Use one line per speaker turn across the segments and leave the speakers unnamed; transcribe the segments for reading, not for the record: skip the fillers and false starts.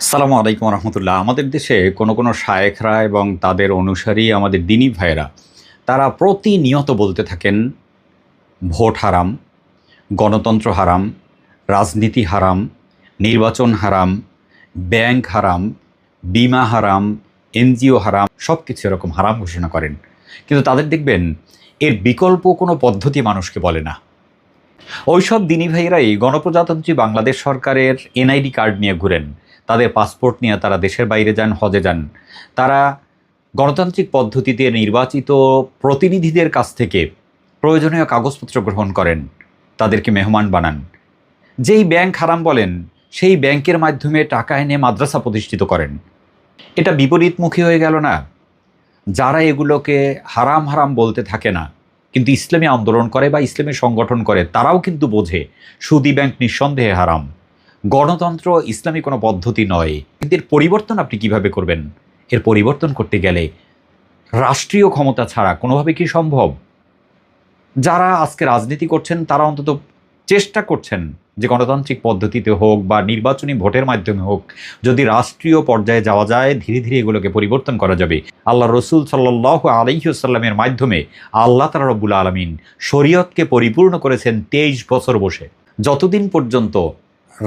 আসসালামু আলাইকুম রহমতুল্লাহ। আমাদের দেশে কোনো কোনো শায়েখরা এবং তাদের অনুসারী আমাদের দিনী ভাইয়েরা তারা প্রতিনিয়ত বলতে থাকেন ভোট হারাম, গণতন্ত্র হারাম, রাজনীতি হারাম, নির্বাচন হারাম, ব্যাংক হারাম, বিমা হারাম, এনজিও হারাম, সব কিছু এরকম হারাম ঘোষণা করেন। কিন্তু তাদের দেখবেন এর বিকল্প কোনো পদ্ধতি মানুষকে বলে না। ওইসব দিনী ভাইয়েরাই গণপ্রজাতন্ত্রী বাংলাদেশ সরকারের এনআইডি কার্ড নিয়ে ঘুরেন, তাদের পাসপোর্ট নিয়ে তারা দেশের বাইরে যান, হজে যান। তারা গণতান্ত্রিক পদ্ধতিতে নির্বাচিত প্রতিনিধিদের কাছ থেকে প্রয়োজনীয় কাগজপত্র গ্রহণ করেন, তাদেরকে মেহমান বানান। যেই ব্যাংক হারাম বলেন সেই ব্যাংকের মাধ্যমে টাকা এনে মাদ্রাসা প্রতিষ্ঠিত করেন। এটা বিপরীতমুখী হয়ে গেল না? যারা এগুলোকে হারাম হারাম বলতে থাকে না, কিন্তু ইসলামী আন্দোলন করে বা ইসলামী সংগঠন করে, তারাও কিন্তু বোঝে সুদী ব্যাংক নিঃসন্দেহে হারাম, গণতন্ত্র ইসলামী কোনো পদ্ধতি নয়। কিন্তু এর পরিবর্তন আপনি কিভাবে করবেন? এর পরিবর্তন করতে গেলে রাষ্ট্রীয় ক্ষমতা ছাড়া কোনোভাবে কি সম্ভব? যারা আজকে রাজনীতি করছেন তারা অন্তত চেষ্টা করছেন যে গণতান্ত্রিক পদ্ধতিতে হোক বা নির্বাচনী ভোটের মাধ্যমে হোক, যদি রাষ্ট্রীয় পর্যায়ে যাওয়া যায়, ধীরে ধীরে এগুলোকে পরিবর্তন করা যাবে। আল্লাহ রসুল সাল্লাল্লাহু আলাইহি ওয়াসাল্লামের মাধ্যমে আল্লাহ তাআলা রব্বুল আলামিন শরীয়তকে পরিপূর্ণ করেছেন 23 বছর বসে। যতদিন পর্যন্ত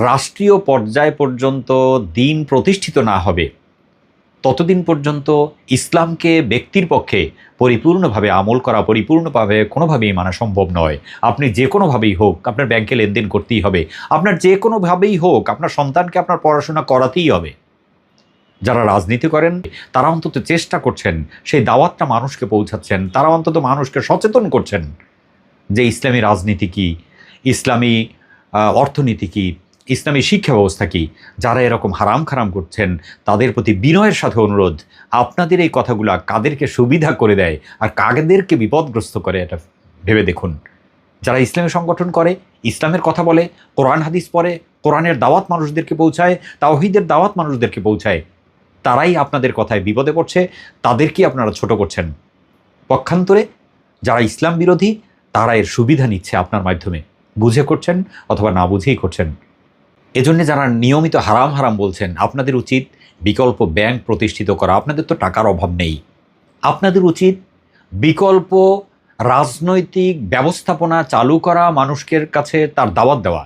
রাষ্ট্রীয় পর্যায় পর্যন্ত দিন প্রতিষ্ঠিত না হবে, ততদিন পর্যন্ত ইসলামকে ব্যক্তির পক্ষে পরিপূর্ণভাবে আমল করা, পরিপূর্ণভাবে কোনোভাবেই মানা সম্ভব নয়। আপনি যে কোনোভাবেই হোক আপনার ব্যাংকে লেনদেন করতেই হবে, আপনার যে কোনোভাবেই হোক আপনার সন্তানকে আপনার পড়াশোনা করাতেই হবে। যারা রাজনীতি করেন তারা অন্তত চেষ্টা করছেন, সেই দাওয়াতটা মানুষকে পৌঁছাচ্ছেন, তারা অন্তত মানুষকে সচেতন করছেন যে ইসলামী রাজনীতি কী, ইসলামী অর্থনীতি কী, ইসলামী শিক্ষা ব্যবস্থা কী। যারা এরকম হারাম খারাম করছেন তাদের প্রতি বিনয়ের সাথে অনুরোধ, আপনাদের এই কথাগুলো কাদেরকে সুবিধা করে দেয় আর কাদেরকে বিপদগ্রস্ত করে এটা ভেবে দেখুন। যারা ইসলামী সংগঠন করে, ইসলামের কথা বলে, কোরআন হাদিস পড়ে, কোরআনের দাওয়াত মানুষদেরকে পৌঁছায়, তাওহীদের দাওয়াত মানুষদেরকে পৌঁছায়, তারাই আপনাদের কথায় বিপদে পড়ছে, তাদেরকেই আপনারা ছোট করছেন। পক্ষান্তরে যারা ইসলাম বিরোধী তারা এর সুবিধা নিচ্ছে আপনার মাধ্যমে, বুঝে করছেন অথবা না বুঝেই করছেন। এজন্য যারা নিয়মিত হারাম হারাম বলছেন, আপনাদের উচিত বিকল্প ব্যাংক প্রতিষ্ঠিত করা। আপনাদের তো টাকার অভাব নেই, আপনাদের উচিত বিকল্প রাজনৈতিক ব্যবস্থাপনা চালু করা, মানুষের কাছে তার দাওয়াত দেওয়া।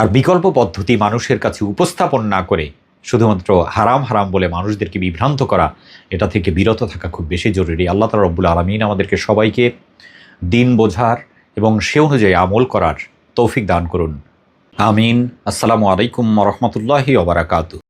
আর বিকল্প পদ্ধতি মানুষের কাছে উপস্থাপন না করে শুধুমাত্র হারাম হারাম বলে মানুষদেরকে বিভ্রান্ত করা, এটা থেকে বিরত থাকা খুব বেশি জরুরি। আল্লাহ তাআলা রব্বুল আলামিন আমাদেরকে সবাইকে দিন বোঝার এবং সে অনুযায়ী আমল করার তৌফিক দান করুন। আমিন। আসসালামু আলাইকুম ওয়া রাহমাতুল্লাহি ওয়া বারাকাতুহু।